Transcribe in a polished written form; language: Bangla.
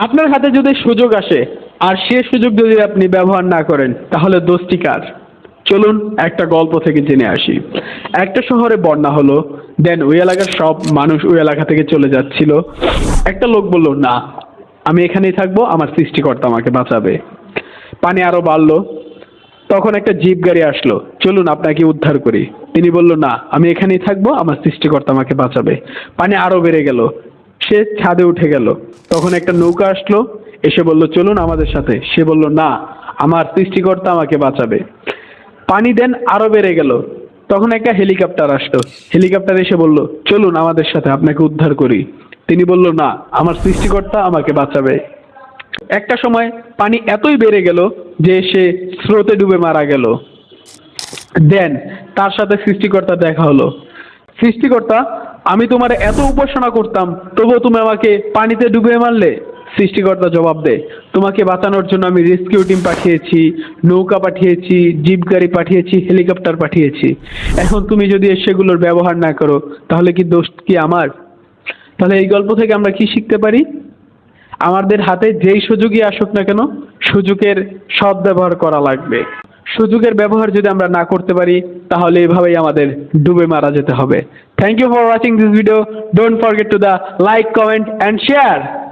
আপনার হাতে যদি সুযোগ আসে আর সে সুযোগ যদি আপনি ব্যবহার না করেন তাহলে দোষটি কার? চলুন একটা গল্প থেকে জেনে আসি। একটা শহরে বন্যা হলো, দেন ওই এলাকার সব মানুষ ওই এলাকা থেকে চলে যাচ্ছিল। একটা লোক বলল, না, আমি এখানেই থাকবো, আমার সৃষ্টিকর্তা আমাকে বাঁচাবে। পানি আরো বাড়লো। তখন একটা জিপ গাড়ি আসলো, চলুন আপনাকে উদ্ধার করি। তিনি বলল, না, আমি এখানেই থাকবো, আমার সৃষ্টিকর্তা আমাকে বাঁচাবে। পানি আরো বেড়ে গেল। সে ছাদে উঠে গেল। তখন একটা নৌকা আসলো, এসে বলল, চলুন আমাদের সাথে। সে বলল, না, আমার সৃষ্টিকর্তা আমাকে বাঁচাবে। পানি দেন আরো বেড়ে গেল। তখন একটা হেলিকপ্টার আসলো। হেলিকপ্টার এসে বলল, চলুন আমাদের সাথে, আপনাকে উদ্ধার করি। তিনি বলল, না, আমার সৃষ্টিকর্তা আমাকে বাঁচাবে। একটা সময় পানি এতই বেড়ে গেল যে সে স্রোতে ডুবে মারা গেল। দেন তার সাথে সৃষ্টিকর্তা দেখা হলো। সৃষ্টিকর্তা, আমি তোমার এত উপাসনা করতাম, তবুও তুমি আমাকে পানিতে ডুবিয়ে মারলে। সৃষ্টিকর্তা জবাব দেয়, তোমাকে বাঁচানোর জন্য আমি রেস্কিউ টিম পাঠিয়েছি, নৌকা পাঠিয়েছি, জিপ গাড়ি পাঠিয়েছি, হেলিকপ্টার পাঠিয়েছি। এখন তুমি যদি সেগুলোর ব্যবহার না করো তাহলে কি দোষ কি আমার? তাহলে এই গল্প থেকে আমরা কি শিখতে পারি? আমাদের হাতে যেই সুযোগই আসুক না কেন, সুযোগের সদ্ব্যবহার করা লাগবে। সুযোগের ব্যবহার যদি আমরা না করতে পারি তাহলে এভাবেই আমাদের ডুবে মারা যেতে হবে। Thank you for watching this video. Don't forget to the like, comment and share.